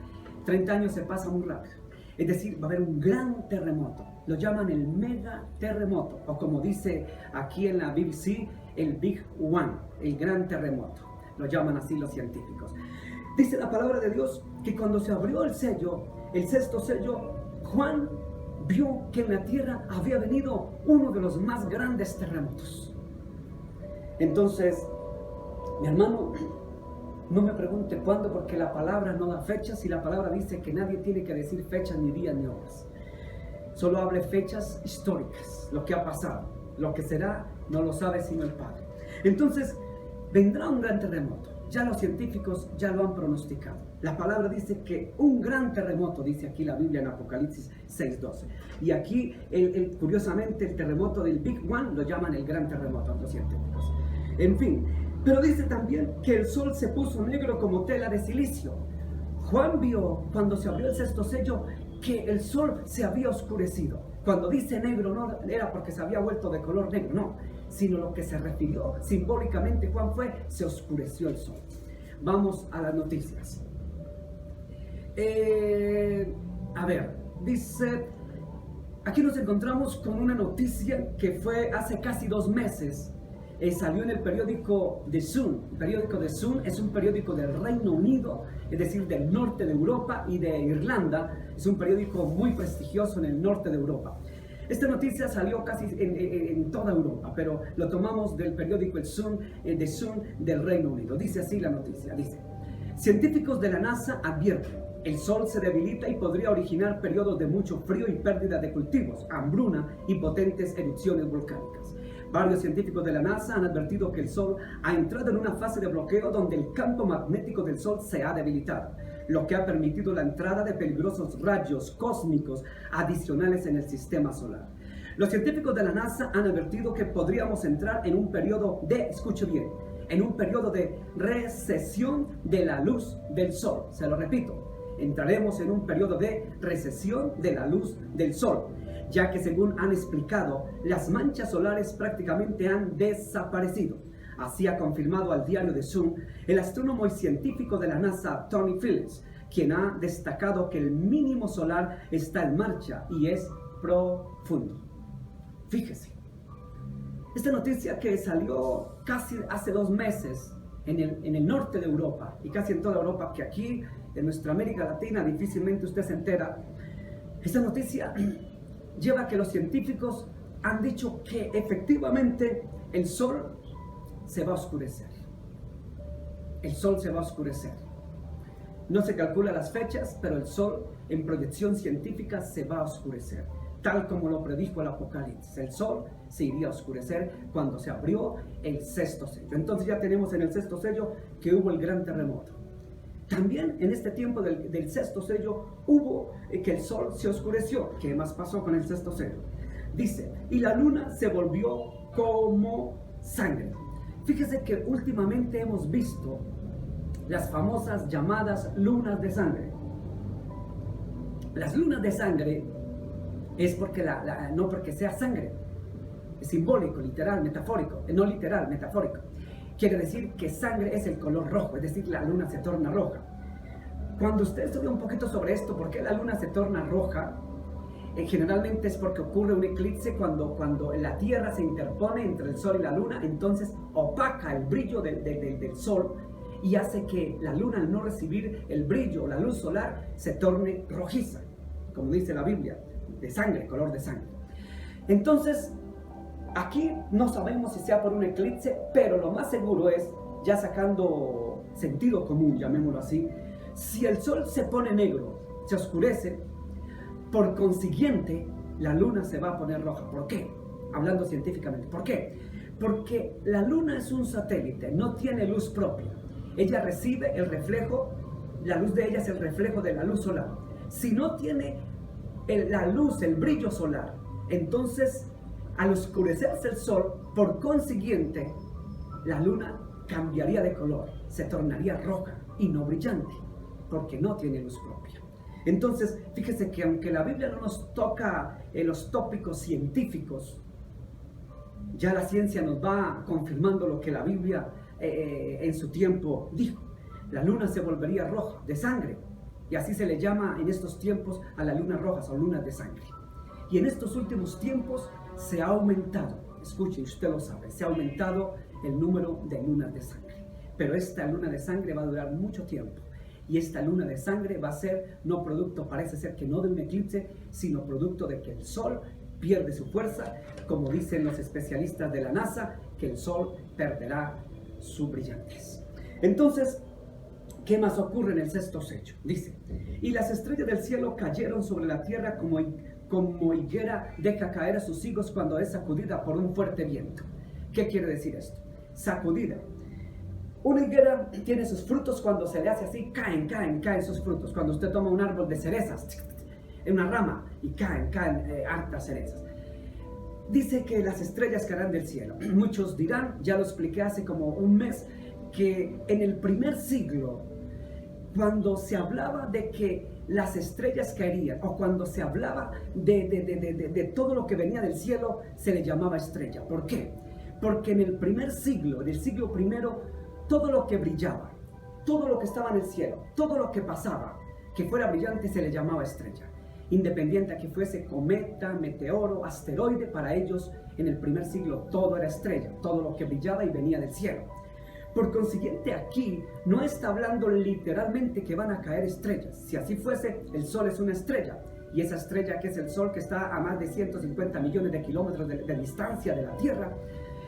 30 años se pasa muy rápido. Es decir, va a haber un gran terremoto. Lo llaman el mega terremoto, o como dice aquí en la BBC, el Big One, el gran terremoto. Lo llaman así los científicos. Dice la palabra de Dios que cuando se abrió el sello, el sexto sello, Juan vio que en la tierra había venido uno de los más grandes terremotos. Entonces, mi hermano, no me pregunte cuándo, porque la palabra no da fechas, y la palabra dice que nadie tiene que decir fechas, ni días, ni horas. Solo hable fechas históricas, lo que ha pasado. Lo que será no lo sabe sino el Padre. Entonces, vendrá un gran terremoto. Ya los científicos ya lo han pronosticado. La palabra dice que un gran terremoto, dice aquí la Biblia en Apocalipsis 6:12. Y aquí, curiosamente, el terremoto del Big One lo llaman el gran terremoto los científicos. En fin, pero dice también que el sol se puso negro como tela de silicio. Juan vio, cuando se abrió el sexto sello, que el sol se había oscurecido. Cuando dice negro, no era porque se había vuelto de color negro, no, sino lo que se refirió simbólicamente Juan fue: se oscureció el sol. Vamos a las noticias. A ver, dice, aquí nos encontramos con una noticia que fue hace casi 2 meses. Salió en el periódico The Sun. El periódico The Sun es un periódico del Reino Unido, es decir, del norte de Europa y de Irlanda. Es un periódico muy prestigioso en el norte de Europa. Esta noticia salió casi en toda Europa, pero lo tomamos del periódico The Sun del Reino Unido. Dice así la noticia, dice: científicos de la NASA advierten, el sol se debilita y podría originar periodos de mucho frío y pérdida de cultivos, hambruna y potentes erupciones volcánicas. Varios científicos de la NASA han advertido que el Sol ha entrado en una fase de bloqueo donde el campo magnético del Sol se ha debilitado, lo que ha permitido la entrada de peligrosos rayos cósmicos adicionales en el sistema solar. Los científicos de la NASA han advertido que podríamos entrar en un periodo de, escuche bien, en un periodo de recesión de la luz del Sol. Se lo repito, entraremos en un periodo de recesión de la luz del Sol, ya que según han explicado, las manchas solares prácticamente han desaparecido. Así ha confirmado al diario The Sun el astrónomo y científico de la NASA, Tony Phillips, quien ha destacado que el mínimo solar está en marcha y es profundo. Fíjese, esta noticia que salió casi hace 2 meses en el norte de Europa y casi en toda Europa, que aquí en nuestra América Latina difícilmente usted se entera. Esta noticia lleva a que los científicos han dicho que efectivamente el Sol se va a oscurecer. El Sol se va a oscurecer. No se calcula las fechas, pero el Sol en proyección científica se va a oscurecer, tal como lo predijo el Apocalipsis. El Sol se iría a oscurecer cuando se abrió el 6º sello. Entonces ya tenemos en el 6º sello que hubo el gran terremoto. También en este tiempo del 6º sello hubo que el Sol se oscureció. ¿Qué más pasó con el 6º sello? Dice, y la luna se volvió como sangre. Fíjese que últimamente hemos visto las famosas llamadas lunas de sangre. Las lunas de sangre es porque no porque sea sangre, es simbólico, literal, metafórico, no literal, metafórico. Quiere decir que sangre es el color rojo, es decir, la luna se torna roja. Cuando usted estudia un poquito sobre esto, ¿por qué la luna se torna roja? Generalmente es porque ocurre un eclipse cuando la Tierra se interpone entre el Sol y la Luna, entonces opaca el brillo del Sol y hace que la Luna, al no recibir el brillo o la luz solar, se torne rojiza, como dice la Biblia, de sangre, color de sangre. Entonces, aquí no sabemos si sea por un eclipse, pero lo más seguro es, ya sacando sentido común, llamémoslo así, si el Sol se pone negro, se oscurece, por consiguiente, la luna se va a poner roja. ¿Por qué? Hablando científicamente. ¿Por qué? Porque la luna es un satélite, no tiene luz propia. Ella recibe el reflejo, la luz de ella es el reflejo de la luz solar. Si no tiene la luz, el brillo solar, entonces al oscurecerse el Sol, por consiguiente, la luna cambiaría de color, se tornaría roja y no brillante, porque no tiene luz propia. Entonces, fíjese que aunque la Biblia no nos toca los tópicos científicos, ya la ciencia nos va confirmando lo que la Biblia en su tiempo dijo. La luna se volvería roja, de sangre, y así se le llama en estos tiempos a las lunas rojas o lunas de sangre. Y en estos últimos tiempos se ha aumentado, escuche, usted lo sabe, se ha aumentado el número de lunas de sangre. Pero esta luna de sangre va a durar mucho tiempo. Y esta luna de sangre va a ser no producto, parece ser que no de un eclipse, sino producto de que el Sol pierde su fuerza, como dicen los especialistas de la NASA, que el Sol perderá su brillantez. Entonces, ¿qué más ocurre en el 6º sello? Dice, y las estrellas del cielo cayeron sobre la tierra como higuera deja caer a sus higos cuando es sacudida por un fuerte viento. ¿Qué quiere decir esto? Sacudida. Una higuera tiene sus frutos cuando se le hace así, caen sus frutos. Cuando usted toma un árbol de cerezas, en una rama, y caen hartas cerezas. Dice que las estrellas caerán del cielo. Muchos dirán, ya lo expliqué hace como un mes, que en el primer siglo, cuando se hablaba de que las estrellas caerían, o cuando se hablaba de todo lo que venía del cielo, se le llamaba estrella. ¿Por qué? Porque en el primer siglo, en el siglo primero, todo lo que brillaba, todo lo que estaba en el cielo, todo lo que pasaba, que fuera brillante, se le llamaba estrella. Independiente a que fuese cometa, meteoro, asteroide, para ellos en el primer siglo todo era estrella, todo lo que brillaba y venía del cielo. Por consiguiente, aquí no está hablando literalmente que van a caer estrellas. Si así fuese, el Sol es una estrella, y esa estrella que es el Sol, que está a más de 150 millones de kilómetros de distancia de la Tierra,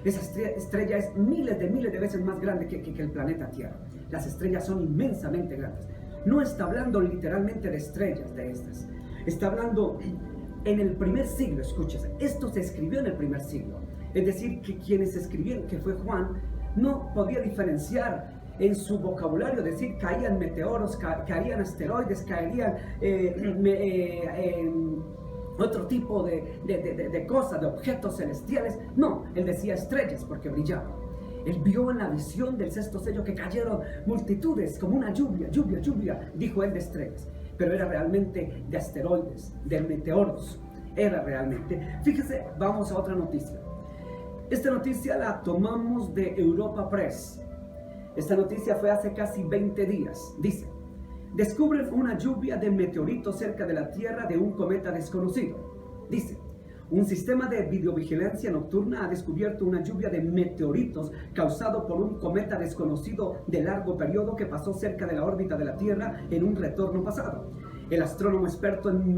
esa estrella es miles de veces más grande que el planeta Tierra. Las estrellas son inmensamente grandes. No está hablando literalmente de estrellas de estas. Está hablando en el primer siglo, escúchese. Esto se escribió en el primer siglo. Es decir, que quienes escribieron, que fue Juan, no podía diferenciar en su vocabulario, decir caían meteoros, caían asteroides, caerían otro tipo de cosas, de objetos celestiales. No, él decía estrellas porque brillaban. Él vio en la visión del sexto sello que cayeron multitudes, como una lluvia, dijo él, de estrellas. Pero era realmente de asteroides, de meteoros. Era realmente. Fíjese, vamos a otra noticia. Esta noticia la tomamos de Europa Press. Esta noticia fue hace casi 20 días. Dice: descubren una lluvia de meteoritos cerca de la Tierra de un cometa desconocido. Dice: un sistema de videovigilancia nocturna ha descubierto una lluvia de meteoritos causado por un cometa desconocido de largo periodo que pasó cerca de la órbita de la Tierra en un retorno pasado. El astrónomo experto en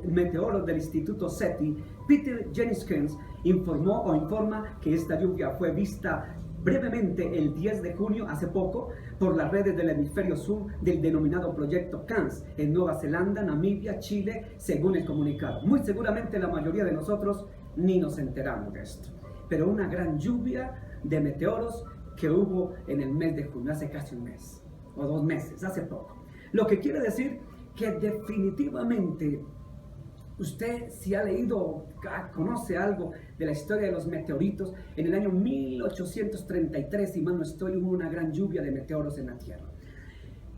meteoros del Instituto SETI, Peter Jeniskens, informa que esta lluvia fue vista brevemente el 10 de junio, hace poco, por las redes del hemisferio sur del denominado Proyecto CANS, en Nueva Zelanda, Namibia, Chile, según el comunicado. Muy seguramente la mayoría de nosotros ni nos enteramos de esto. Pero una gran lluvia de meteoros que hubo en el mes de junio, hace casi un mes, o 2 meses, hace poco. Lo que quiere decir que definitivamente usted, si ha leído, conoce algo de la historia de los meteoritos, en el año 1833, si mal no estoy, hubo una gran lluvia de meteoros en la Tierra.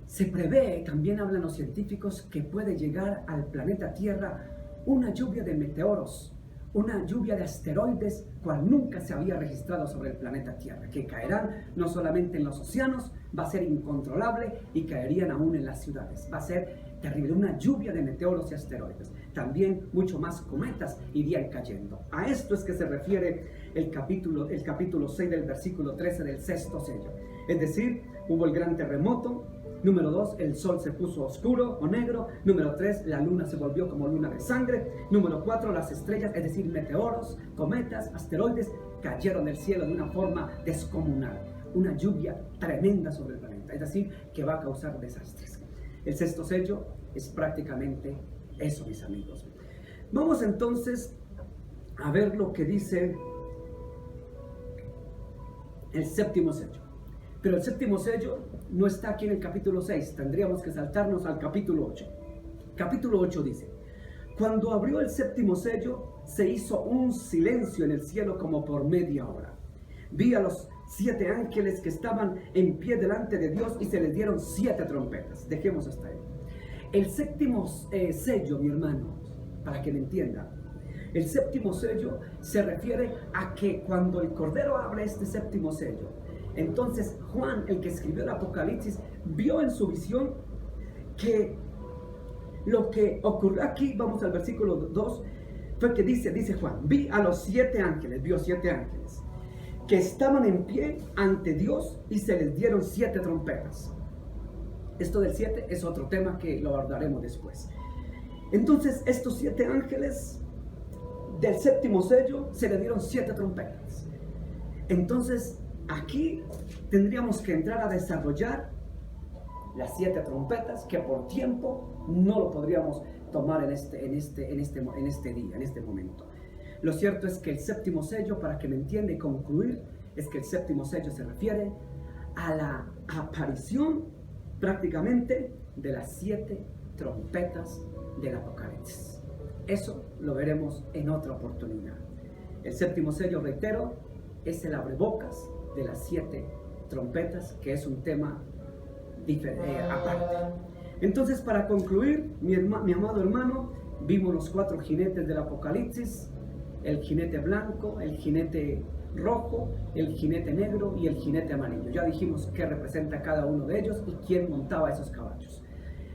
Se prevé, también hablan los científicos, que puede llegar al planeta Tierra una lluvia de meteoros, una lluvia de asteroides, cual nunca se había registrado sobre el planeta Tierra, que caerán no solamente en los océanos, va a ser incontrolable y caerían aún en las ciudades. Va a ser terrible, una lluvia de meteoros y asteroides. También mucho más cometas irían cayendo. A esto es que se refiere el capítulo 6 del versículo 13 del sexto sello. Es decir, hubo el gran terremoto. Número 2, el sol se puso oscuro o negro. Número 3, la luna se volvió como luna de sangre. Número 4, las estrellas, es decir, meteoros, cometas, asteroides, cayeron del cielo de una forma descomunal. Una lluvia tremenda sobre el planeta, es decir, que va a causar desastres. El sexto sello es prácticamente eso, mis amigos. Vamos entonces a ver lo que dice el séptimo sello. Pero el séptimo sello no está aquí en el capítulo 6, tendríamos que saltarnos al capítulo 8. Capítulo 8 dice: cuando abrió el séptimo sello, se hizo un silencio en el cielo como por media hora. Vi a los 7 ángeles que estaban en pie delante de Dios y se les dieron 7 trompetas. Dejemos hasta ahí. El séptimo sello, mi hermano, para que me entienda, el séptimo sello se refiere a que cuando el Cordero abre este séptimo sello, entonces Juan, el que escribió el Apocalipsis, vio en su visión que lo que ocurrió aquí, vamos al versículo 2, fue que dice Juan: vi a los 7 ángeles, vio 7 ángeles, que estaban en pie ante Dios y se les dieron 7 trompetas. Esto del 7 es otro tema que lo abordaremos después. Entonces, estos 7 ángeles del séptimo sello se les dieron 7 trompetas. Entonces, aquí tendríamos que entrar a desarrollar las 7 trompetas, que por tiempo no lo podríamos tomar en este día, en este momento. Lo cierto es que el séptimo sello, para que me entienda y concluir, es que el séptimo sello se refiere a la aparición prácticamente de las 7 trompetas del Apocalipsis. Eso lo veremos en otra oportunidad. El séptimo sello, reitero, es el abrebocas de las 7 trompetas, que es un tema aparte. Entonces, para concluir, mi amado hermano, vimos los 4 jinetes del Apocalipsis: el jinete blanco, el jinete rojo, el jinete negro y el jinete amarillo. Ya dijimos qué representa cada uno de ellos y quién montaba esos caballos.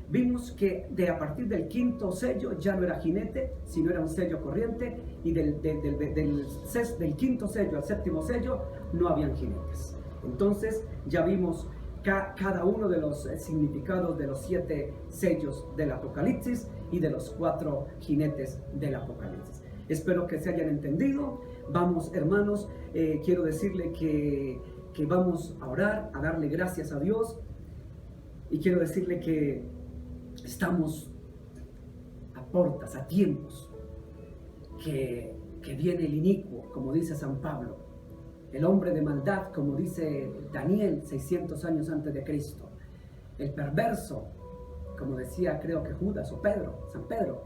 Vimos que a partir del 5.º sello ya no era jinete, sino era un sello corriente, y del 5.º sello al 7.º sello no habían jinetes. Entonces ya vimos cada uno de los significados de los 7 sellos del Apocalipsis y de los 4 jinetes del Apocalipsis. Espero que se hayan entendido. Vamos, hermanos, quiero decirle que vamos a orar, a darle gracias a Dios, y quiero decirle que estamos a portas, a tiempos, que que viene el inicuo, como dice San Pablo, el hombre de maldad, como dice Daniel 600 años antes de Cristo, el perverso, como decía creo que Judas o Pedro, San Pedro.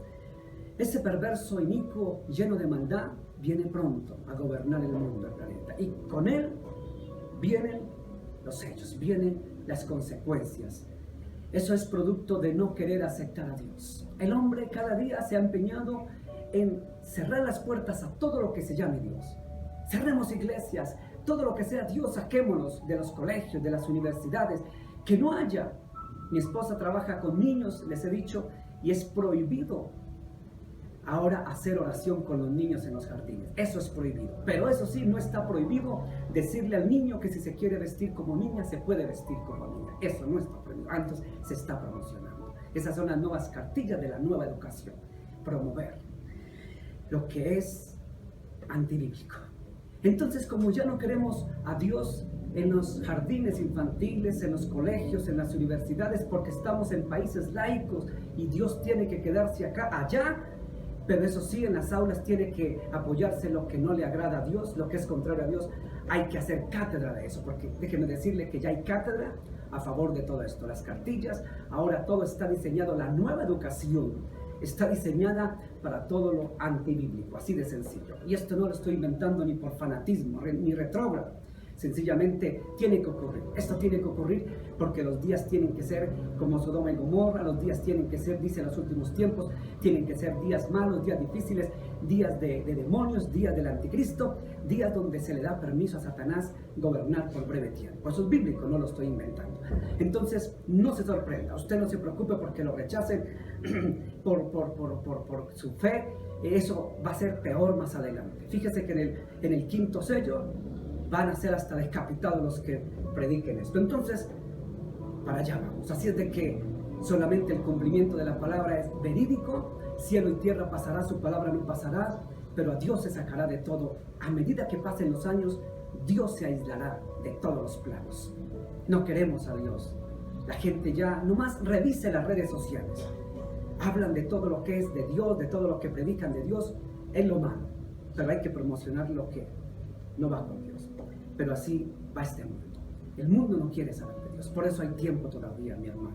Ese perverso inicuo lleno de maldad viene pronto a gobernar el mundo, el planeta, y con él vienen los hechos, vienen las consecuencias. Eso es producto de no querer aceptar a Dios. El hombre cada día se ha empeñado en cerrar las puertas a todo lo que se llame Dios. Cerremos iglesias, todo lo que sea Dios, saquémonos de los colegios, de las universidades, que no haya. Mi esposa trabaja con niños, les he dicho, y es prohibido ahora hacer oración con los niños en los jardines. Eso es prohibido. Pero eso sí, no está prohibido decirle al niño que si se quiere vestir como niña, se puede vestir como niña. Eso no está prohibido. Antes se está promocionando. Esas son las nuevas cartillas de la nueva educación. Promover lo que es antibíblico. Entonces, como ya no queremos a Dios en los jardines infantiles, en los colegios, en las universidades, porque estamos en países laicos y Dios tiene que quedarse allá, pero eso sí, en las aulas tiene que apoyarse lo que no le agrada a Dios, lo que es contrario a Dios. Hay que hacer cátedra de eso, porque déjeme decirle que ya hay cátedra a favor de todo esto. Las cartillas, ahora todo está diseñado, la nueva educación está diseñada para todo lo antibíblico, así de sencillo. Y esto no lo estoy inventando ni por fanatismo, ni retrógrado. Sencillamente tiene que ocurrir. Esto tiene que ocurrir porque los días tienen que ser como Sodoma y Gomorra. Los días tienen que ser, dice los últimos tiempos, tienen que ser días malos, días difíciles, días de demonios, días del anticristo, días donde se le da permiso a Satanás gobernar por breve tiempo. Eso es bíblico, no lo estoy inventando. Entonces, no se sorprenda, usted no se preocupe porque lo rechacen por su fe. Eso va a ser peor más adelante. Fíjese que en el quinto sello van a ser hasta decapitados los que prediquen esto. Entonces, para allá vamos. Así es de que solamente el cumplimiento de la palabra es verídico. Cielo y tierra pasará, su palabra no pasará, pero a Dios se sacará de todo. A medida que pasen los años, Dios se aislará de todos los planos. No queremos a Dios. La gente ya nomás revise las redes sociales. Hablan de todo lo que es de Dios, de todo lo que predican de Dios. Es lo malo, pero hay que promocionar lo que no va con Dios. Pero así va este mundo. El mundo no quiere saber de Dios. Por eso hay tiempo todavía, mi hermano.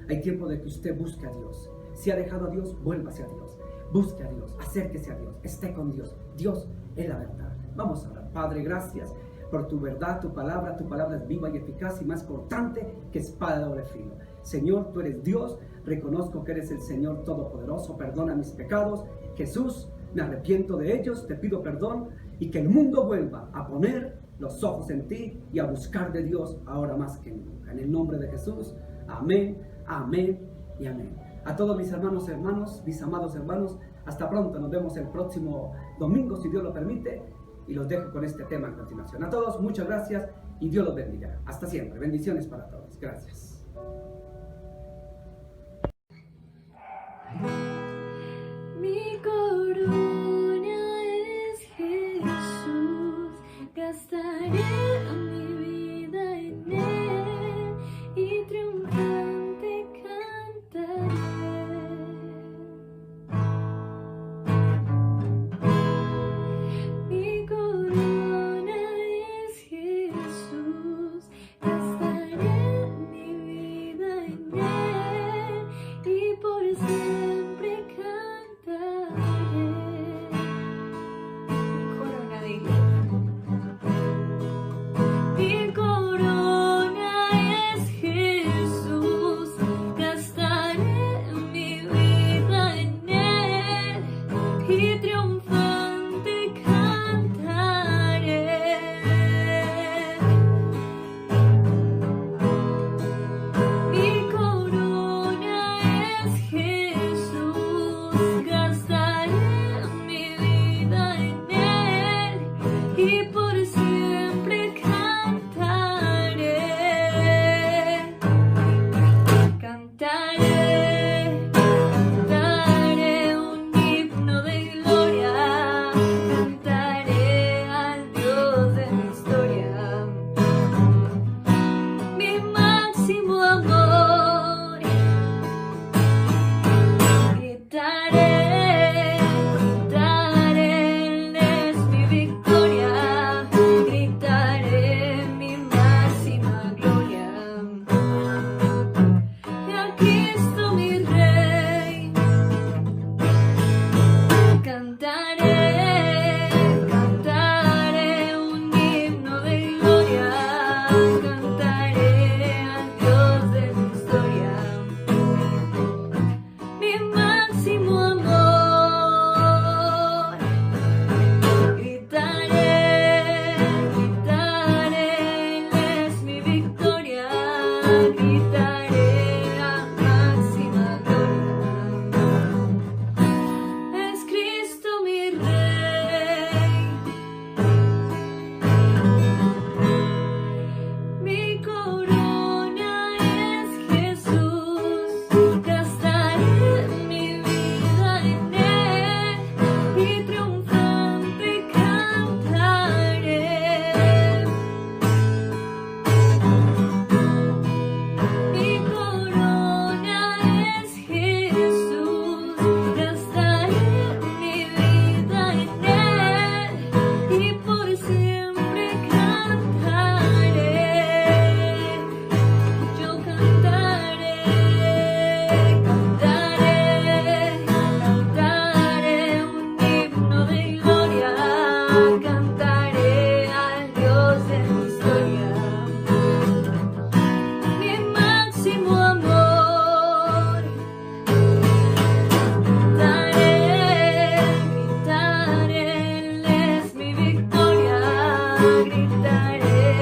Hay tiempo de que usted busque a Dios. Si ha dejado a Dios, vuélvase a Dios. Busque a Dios, acérquese a Dios, esté con Dios. Dios es la verdad. Vamos a orar. Padre, gracias por tu verdad, tu palabra. Tu palabra es viva y eficaz y más cortante que espada de doble filo. Señor, tú eres Dios. Reconozco que eres el Señor Todopoderoso. Perdona mis pecados. Jesús, me arrepiento de ellos. Te pido perdón y que el mundo vuelva a poner los ojos en ti y a buscar de Dios ahora más que nunca. En el nombre de Jesús, amén, amén y amén. A todos mis hermanos, mis amados hermanos, hasta pronto. Nos vemos el próximo domingo, si Dios lo permite, y los dejo con este tema a continuación. A todos, muchas gracias y Dios los bendiga. Hasta siempre. Bendiciones para todos. Gracias. Mi corona es Jesús, gastaré mi vida en él y triunfante cantaré. Mi corona es Jesús, gastaré mi vida en él y por siempre cantaré. Mi corona, dile. haré.